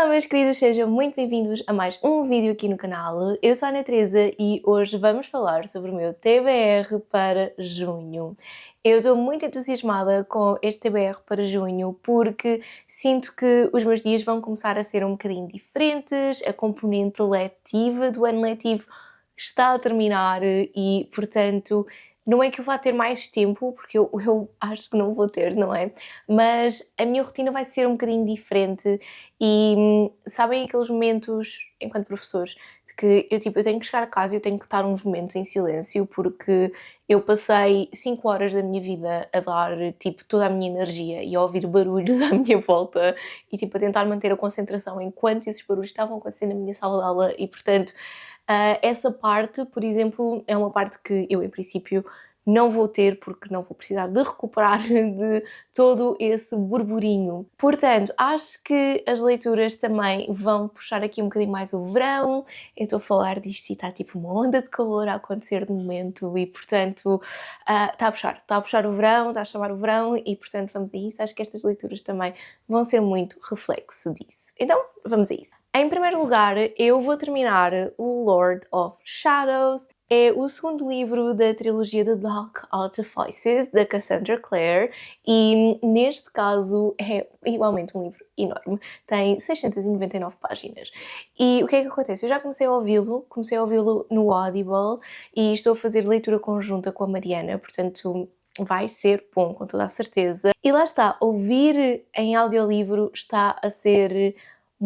Olá meus queridos, sejam muito bem-vindos a mais um vídeo aqui no canal. Eu sou a Ana Teresa e hoje vamos falar sobre o meu TBR para junho. Eu estou muito entusiasmada com este TBR para junho porque sinto que os meus dias vão começar a ser um bocadinho diferentes, a componente letiva do ano letivo está a terminar e, portanto, não é que eu vá ter mais tempo, porque eu acho que não vou ter, não é? Mas a minha rotina vai ser um bocadinho diferente e sabem aqueles momentos, enquanto professores, de que eu tenho que chegar a casa e eu tenho que estar uns momentos em silêncio porque eu passei 5 horas da minha vida a dar, tipo, toda a minha energia e a ouvir barulhos à minha volta e, tipo, a tentar manter a concentração enquanto esses barulhos estavam acontecendo na minha sala de aula e, portanto, essa parte, por exemplo, é uma parte que eu, em princípio, não vou ter porque não vou precisar de recuperar de todo esse burburinho. Portanto, acho que as leituras também vão puxar aqui um bocadinho mais o verão. Eu estou a falar disto e está tipo uma onda de calor a acontecer no momento e, portanto, está a puxar o verão, está a chamar o verão e, portanto, vamos a isso. Acho que estas leituras também vão ser muito reflexo disso. Então, vamos a isso. Em primeiro lugar, eu vou terminar o Lord of Shadows. É o segundo livro da trilogia The Dark Artifices, da Cassandra Clare, e neste caso é igualmente um livro enorme, tem 699 páginas. E o que é que acontece? Eu já comecei a ouvi-lo no Audible e estou a fazer leitura conjunta com a Mariana, portanto vai ser bom, com toda a certeza. E lá está, ouvir em audiolivro está a ser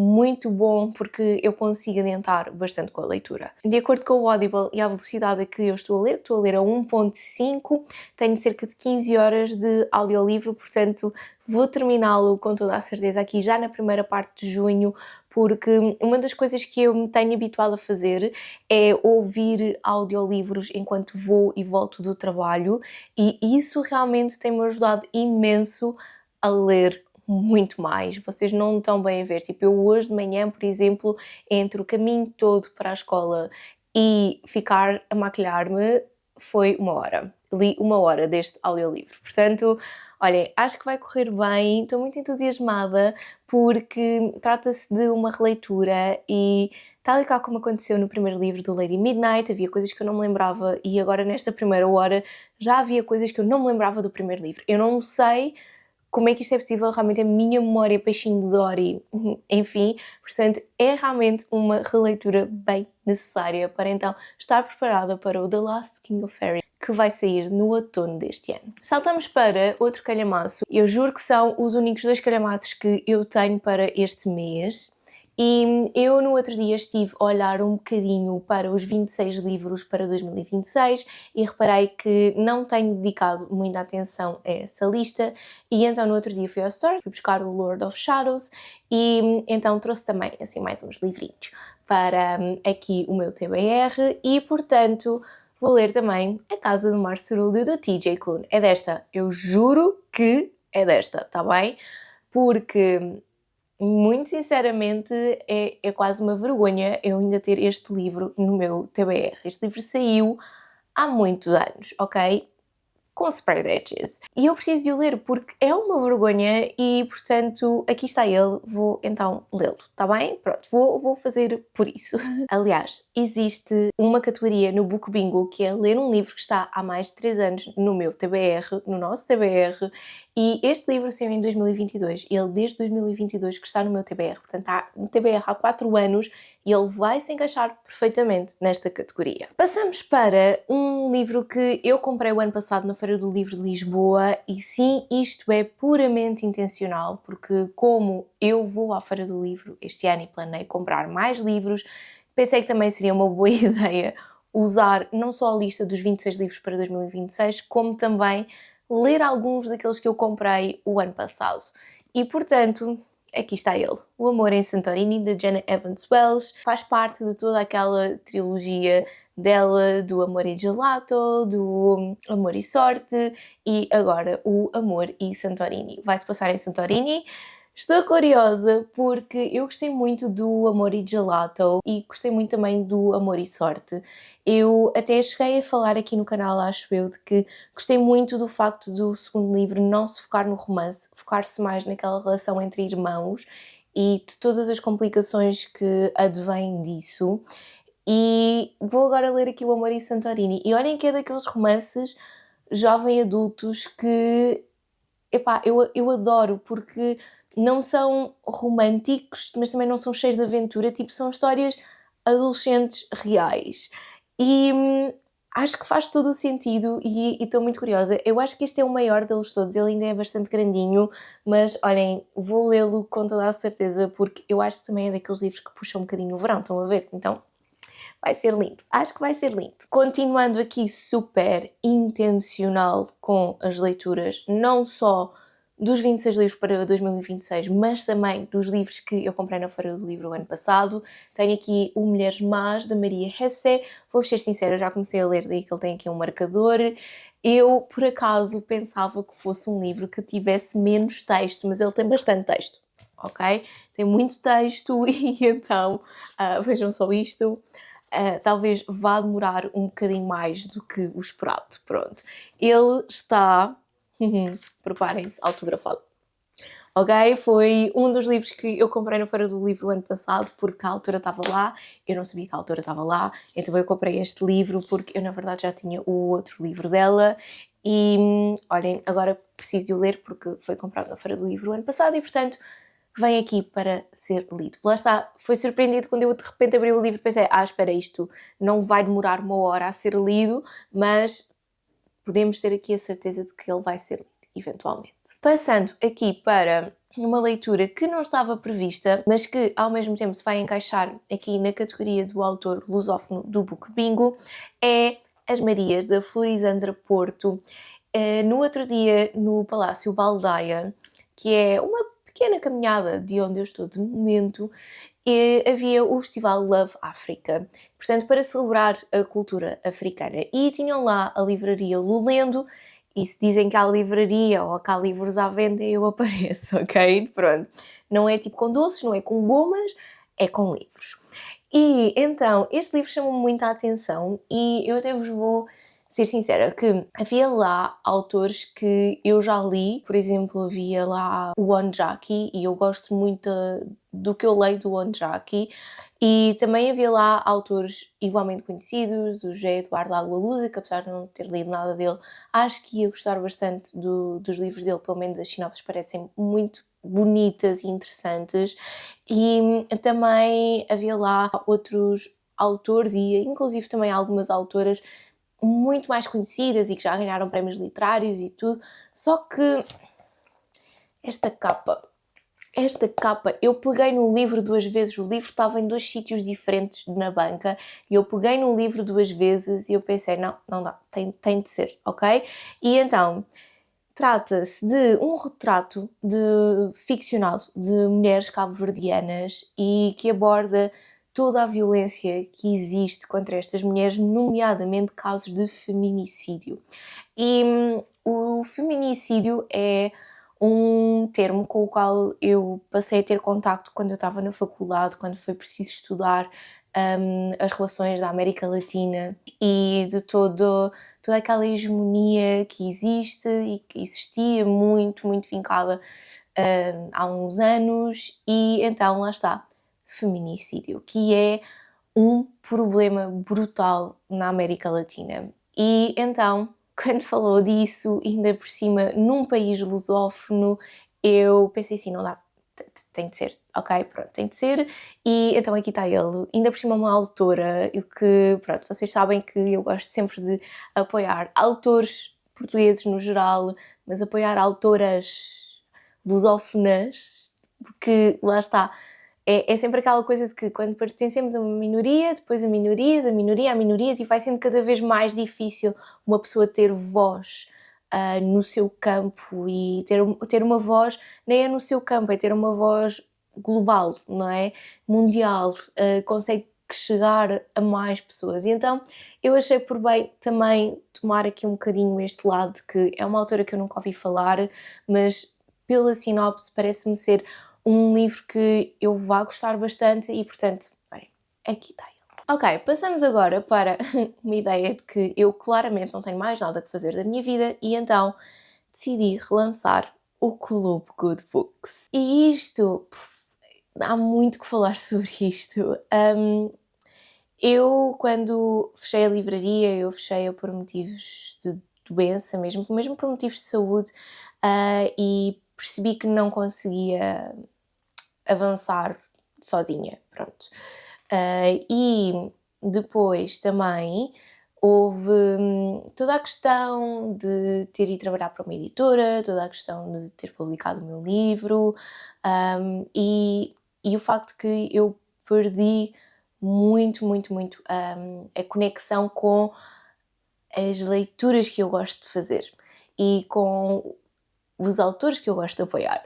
muito bom porque eu consigo adiantar bastante com a leitura. De acordo com o Audible e a velocidade a que eu estou a ler a 1.5, tenho cerca de 15 horas de audiolivro, portanto vou terminá-lo com toda a certeza aqui já na primeira parte de junho, porque uma das coisas que eu me tenho habituado a fazer é ouvir audiolivros enquanto vou e volto do trabalho e isso realmente tem-me ajudado imenso a ler muito mais. Vocês não estão bem a ver. Tipo, eu hoje de manhã, por exemplo, entre o caminho todo para a escola e ficar a maquilhar-me, foi 1 hora. Li 1 hora deste audiolivro. Portanto, olhem, acho que vai correr bem. Estou muito entusiasmada porque trata-se de uma releitura e tal e qual como aconteceu no primeiro livro do Lady Midnight, havia coisas que eu não me lembrava e agora nesta primeira hora já havia coisas que eu não me lembrava do primeiro livro. Eu não sei como é que isto é possível, realmente a minha memória peixinho de Dory, enfim, portanto é realmente uma releitura bem necessária para então estar preparada para o The Last King of Fairy, que vai sair no outono deste ano. Saltamos para outro calhamaço, eu juro que são os únicos 2 calhamaços que eu tenho para este mês. E eu no outro dia estive a olhar um bocadinho para os 26 livros para 2026 e reparei que não tenho dedicado muita atenção a essa lista e então no outro dia fui ao store, fui buscar o Lord of Shadows e então trouxe também assim mais uns livrinhos para aqui o meu TBR e portanto vou ler também A Casa do Mar Cerúleo do T.J. Klune. É desta, eu juro que é desta, tá bem? Porque muito sinceramente, é quase uma vergonha eu ainda ter este livro no meu TBR. Este livro saiu há muitos anos, ok? Com spread edges. E eu preciso de o ler porque é uma vergonha e, portanto, aqui está ele, vou então lê-lo, tá bem? Pronto, vou fazer por isso. Aliás, existe uma categoria no Book Bingo que é ler um livro que está há mais de 3 anos no meu TBR, no nosso TBR, e este livro saiu em 2022, ele desde 2022 que está no meu TBR, portanto está no TBR há 4 anos e ele vai se encaixar perfeitamente nesta categoria. Passamos para um livro que eu comprei o ano passado na Feira do Livro de Lisboa e sim, isto é puramente intencional, porque como eu vou à Feira do Livro este ano e planei comprar mais livros, pensei que também seria uma boa ideia usar não só a lista dos 26 livros para 2026, como também ler alguns daqueles que eu comprei o ano passado. E, portanto, aqui está ele. O Amor em Santorini, de Jenna Evans Wells. Faz parte de toda aquela trilogia dela, do Amor e Gelato, do Amor e Sorte e agora o Amor e Santorini. Vai-se passar em Santorini. Estou curiosa porque eu gostei muito do Amor e Gelato e gostei muito também do Amor e Sorte. Eu até cheguei a falar aqui no canal, acho eu, de que gostei muito do facto do segundo livro não se focar no romance, focar-se mais naquela relação entre irmãos e de todas as complicações que advêm disso. E vou agora ler aqui o Amor em Santorini. E olhem que é daqueles romances jovem adultos que, epá, eu adoro, porque não são românticos, mas também não são cheios de aventura, tipo, são histórias adolescentes reais. E acho que faz todo o sentido e estou muito curiosa. Eu acho que este é o maior deles todos, ele ainda é bastante grandinho, mas olhem, vou lê-lo com toda a certeza, porque eu acho que também é daqueles livros que puxam um bocadinho o verão, estão a ver? Então, vai ser lindo, acho que vai ser lindo. Continuando aqui super intencional com as leituras, não só dos 26 livros para 2026, mas também dos livros que eu comprei na Feira do Livro o ano passado. Tenho aqui o Mulheres Más, da Maria Hesse. Vou-vos ser sincera, já comecei a ler, daí que ele tem aqui um marcador. Eu, por acaso, pensava que fosse um livro que tivesse menos texto, mas ele tem bastante texto, ok? Tem muito texto e então, vejam só isto. Talvez vá demorar um bocadinho mais do que o esperado. Pronto. Ele está, preparem-se, autografado. Ok? Foi um dos livros que eu comprei na Feira do Livro o ano passado, porque a autora estava lá, eu não sabia que a autora estava lá, então eu comprei este livro porque eu na verdade já tinha o outro livro dela e, olhem, agora preciso de o ler porque foi comprado na Feira do Livro o ano passado e, portanto, vem aqui para ser lido. Lá está, foi surpreendido quando eu de repente abri o livro e pensei, espera, isto não vai demorar uma hora a ser lido, mas podemos ter aqui a certeza de que ele vai ser lido, eventualmente. Passando aqui para uma leitura que não estava prevista, mas que ao mesmo tempo se vai encaixar aqui na categoria do autor lusófono do Book Bingo, é As Marias, da Florisandra Porto. No outro dia, no Palácio Baldaia, que é uma pequena caminhada de onde eu estou de momento, havia o Festival Love África, portanto, para celebrar a cultura africana. E tinham lá a livraria Lulendo, e se dizem que há livraria ou que há livros à venda, eu apareço, ok? Pronto. Não é tipo com doces, não é com gomas, é com livros. E então, este livro chamou-me muita atenção e eu até vos vou ser sincera que havia lá autores que eu já li, por exemplo, havia lá o Onjaki e eu gosto muito do que eu leio do Onjaki, e também havia lá autores igualmente conhecidos, o José Eduardo Agualusa, que apesar de não ter lido nada dele, acho que ia gostar bastante dos livros dele, pelo menos as sinopses parecem muito bonitas e interessantes, e também havia lá outros autores e inclusive também algumas autoras muito mais conhecidas e que já ganharam prémios literários e tudo, só que esta capa, eu peguei no livro duas vezes, o livro estava em dois sítios diferentes na banca e eu peguei no livro duas vezes e eu pensei, não dá, tem de ser, ok? E então, trata-se de um retrato ficcional de mulheres cabo-verdianas e que aborda toda a violência que existe contra estas mulheres, nomeadamente casos de feminicídio. E o feminicídio é um termo com o qual eu passei a ter contacto quando eu estava na faculdade, quando foi preciso estudar as relações da América Latina e de toda aquela hegemonia que existe e que existia muito vincada há uns anos, e então lá está, feminicídio, que é um problema brutal na América Latina. E então, quando falou disso, ainda por cima num país lusófono, eu pensei assim, não dá, tem de ser, ok, pronto, tem de ser. E então aqui está ele, ainda por cima uma autora, e que, pronto, vocês sabem que eu gosto sempre de apoiar autores portugueses no geral, mas apoiar autoras lusófonas, porque lá está, é sempre aquela coisa de que quando pertencemos a uma minoria, depois a minoria, da minoria à minoria, e vai sendo cada vez mais difícil uma pessoa ter voz no seu campo, e ter uma voz, nem é no seu campo, é ter uma voz global, não é? Mundial, consegue chegar a mais pessoas. E então eu achei por bem também tomar aqui um bocadinho este lado, de que é uma autora que eu nunca ouvi falar, mas pela sinopse parece-me ser um livro que eu vá gostar bastante e, portanto, bem, aqui está ele. Ok, passamos agora para uma ideia de que eu claramente não tenho mais nada que fazer da minha vida e então decidi relançar o Clube Good Books. E isto há muito que falar sobre isto. Eu, quando fechei a livraria, eu fechei-a por motivos de doença mesmo por motivos de saúde, e percebi que não conseguia avançar sozinha, pronto. E depois também houve toda a questão de ter ido trabalhar para uma editora, toda a questão de ter publicado o meu livro, e o facto que eu perdi muito a conexão com as leituras que eu gosto de fazer e com os autores que eu gosto de apoiar.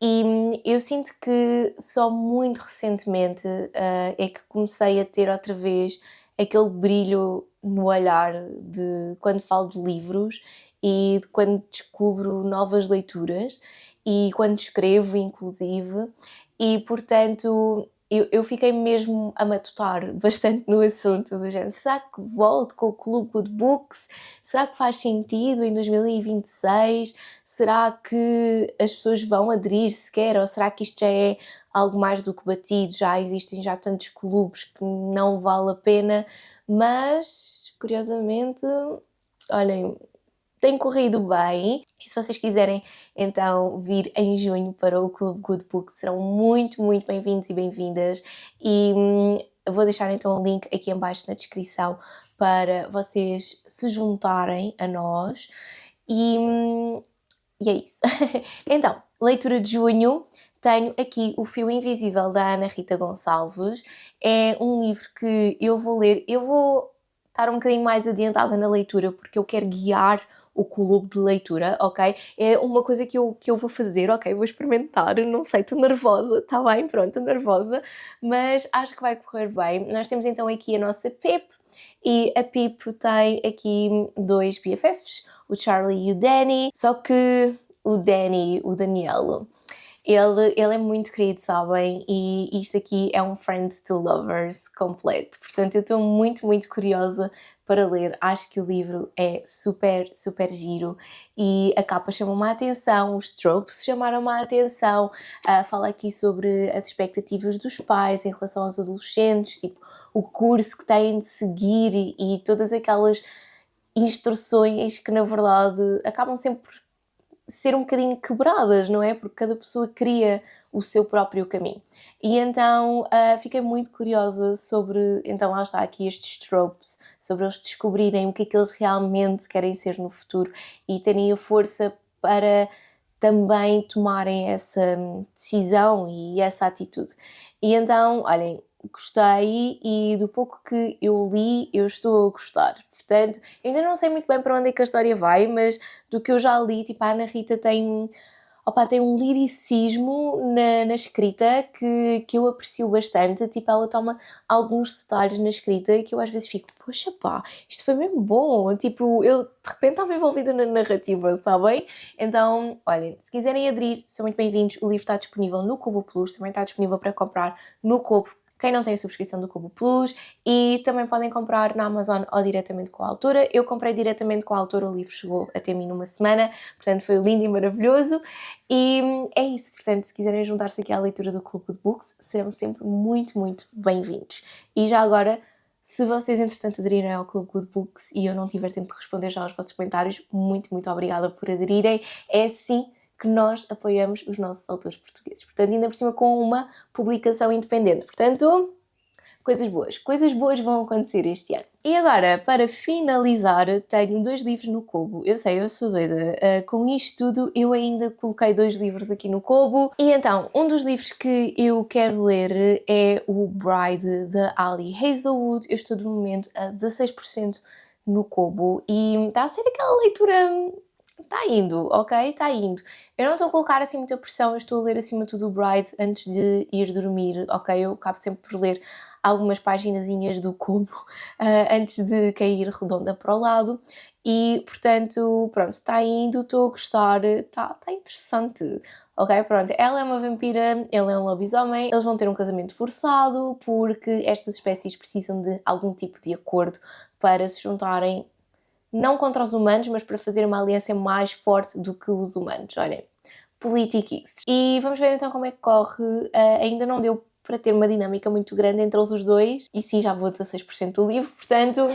E eu sinto que só muito recentemente é que comecei a ter outra vez aquele brilho no olhar de quando falo de livros e de quando descubro novas leituras e quando escrevo, inclusive, e portanto eu fiquei mesmo a matutar bastante no assunto do género. Será que volto com o Clube Good Books? Será que faz sentido em 2026? Será que as pessoas vão aderir sequer? Ou será que isto já é algo mais do que batido? Já existem já tantos clubes que não vale a pena? Mas, curiosamente, olhem, tem corrido bem. E se vocês quiserem então vir em junho para o Clube Good Book, serão muito bem-vindos e bem-vindas. E vou deixar então o link aqui em baixo na descrição para vocês se juntarem a nós. E é isso. Então, leitura de junho, tenho aqui O Fio Invisível, da Ana Rita Gonçalves. É um livro que eu vou ler. Eu vou estar um bocadinho mais adiantada na leitura, porque eu quero guiar o clube de leitura, ok? É uma coisa que eu vou fazer, ok? Vou experimentar, não sei, estou nervosa, está bem, pronto, estou nervosa, mas acho que vai correr bem. Nós temos então aqui a nossa Pip, e a Pip tem aqui dois BFFs, o Charlie e o Danny, só que o Danny, o Daniel, ele é muito querido, sabem? E isto aqui é um Friends to Lovers completo. Portanto, eu estou muito curiosa para ler. Acho que o livro é super giro e a capa chamou-me a atenção, os tropes chamaram-me a atenção. Fala aqui sobre as expectativas dos pais em relação aos adolescentes, tipo, o curso que têm de seguir e todas aquelas instruções que, na verdade, acabam sempre por ser um bocadinho quebradas, não é? Porque cada pessoa cria o seu próprio caminho. E então fiquei muito curiosa sobre, então lá está aqui estes tropes, sobre eles descobrirem o que é que eles realmente querem ser no futuro e terem a força para também tomarem essa decisão e essa atitude. E então, olhem, gostei e do pouco que eu li, eu estou a gostar. Portanto, eu ainda não sei muito bem para onde é que a história vai, mas do que eu já li, tipo, a Ana Rita tem um liricismo na escrita que eu aprecio bastante. Tipo, ela toma alguns detalhes na escrita que eu às vezes fico, poxa pá, isto foi mesmo bom. Tipo, eu de repente estava envolvida na narrativa, sabem? Então, olhem, se quiserem aderir, são muito bem-vindos. O livro está disponível no Kobo Plus, também está disponível para comprar no Kobo, quem não tem a subscrição do Kobo Plus, e também podem comprar na Amazon ou diretamente com a autora. Eu comprei diretamente com a autora, o livro chegou até mim numa semana, portanto foi lindo e maravilhoso. E é isso, portanto, se quiserem juntar-se aqui à leitura do Clube de Books, serão sempre muito bem-vindos. E já agora, se vocês entretanto aderirem ao Clube Good Books e eu não tiver tempo de responder já aos vossos comentários, muito obrigada por aderirem. É assim que nós apoiamos os nossos autores portugueses. Portanto, ainda por cima com uma publicação independente. Portanto, coisas boas vão acontecer este ano. E agora, para finalizar, tenho 2 livros no Kobo. Eu sei, eu sou doida. Com isto tudo, eu ainda coloquei 2 livros aqui no Kobo. E então, um dos livros que eu quero ler é o Bride, de Ali Hazelwood. Eu estou, de momento, a 16% no Kobo e está a ser aquela leitura... Está indo, ok? Está indo. Eu não estou a colocar assim muita pressão, eu estou a ler acima de tudo o Bride antes de ir dormir, ok? Eu acabo sempre por ler algumas paginazinhas do Kobo antes de cair redonda para o lado e, portanto, pronto, está indo, estou a gostar, está interessante. Ok, pronto, ela é uma vampira, ele é um lobisomem, eles vão ter um casamento forçado porque estas espécies precisam de algum tipo de acordo para se juntarem, não contra os humanos, mas para fazer uma aliança mais forte do que os humanos. Olhem, politiquices. E vamos ver então como é que corre. Ainda não deu para ter uma dinâmica muito grande entre eles os dois, e sim, já vou a 16% do livro, portanto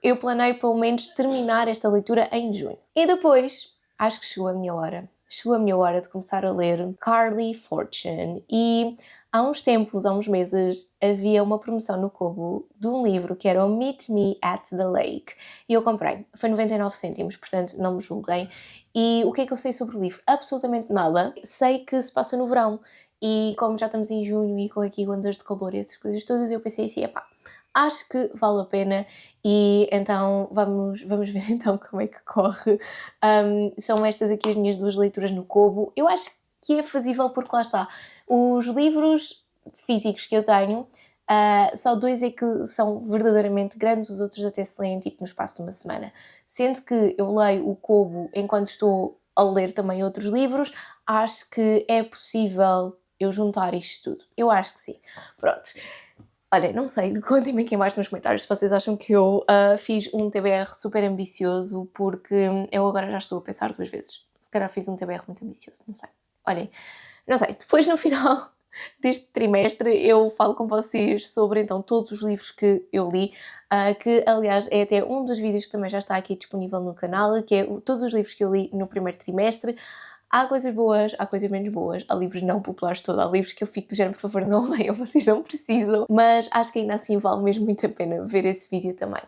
eu planeio pelo menos terminar esta leitura em junho. E depois, acho que chegou a minha hora. Chegou a minha hora de começar a ler Carly Fortune. E há uns tempos, há uns meses, havia uma promoção no Kobo de um livro que era o Meet Me at the Lake. E eu comprei. Foi 99 cêntimos, portanto não me julguem. E o que é que eu sei sobre o livro? Absolutamente nada. Sei que se passa no verão. E como já estamos em junho e com aqui ondas de calor e essas coisas todas, eu pensei assim, epá, acho que vale a pena e então vamos ver então como é que corre. São estas aqui as minhas 2 leituras no Kobo. Eu acho que é fazível porque lá está, os livros físicos que eu tenho, só 2 é que são verdadeiramente grandes, os outros até se leem tipo no espaço de uma semana. Sendo que eu leio o Kobo enquanto estou a ler também outros livros, acho que é possível eu juntar isto tudo. Eu acho que sim. Pronto. Olha, não sei, contem-me aqui embaixo nos comentários se vocês acham que eu fiz um TBR super ambicioso, porque eu agora já estou a pensar 2 vezes. Se calhar fiz um TBR muito ambicioso, não sei. Olhem, não sei, depois no final deste trimestre eu falo com vocês sobre então todos os livros que eu li, que aliás é até um dos vídeos que também já está aqui disponível no canal, que é todos os livros que eu li no primeiro trimestre. Há coisas boas, há coisas menos boas, há livros não populares todos, há livros que eu fico do género, por favor, não leiam, vocês não precisam, mas acho que ainda assim vale mesmo muito a pena ver esse vídeo também.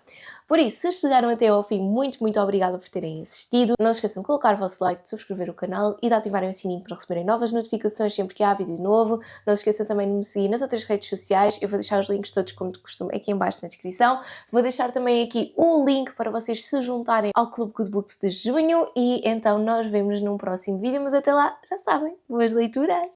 Por isso, se chegaram até ao fim, muito obrigada por terem assistido. Não se esqueçam de colocar o vosso like, de subscrever o canal e de ativarem o sininho para receberem novas notificações sempre que há vídeo novo. Não se esqueçam também de me seguir nas outras redes sociais, eu vou deixar os links todos como de costume aqui em baixo na descrição. Vou deixar também aqui o link para vocês se juntarem ao Clube Good Books de junho e então nós vemos num próximo vídeo, mas até lá, já sabem, boas leituras!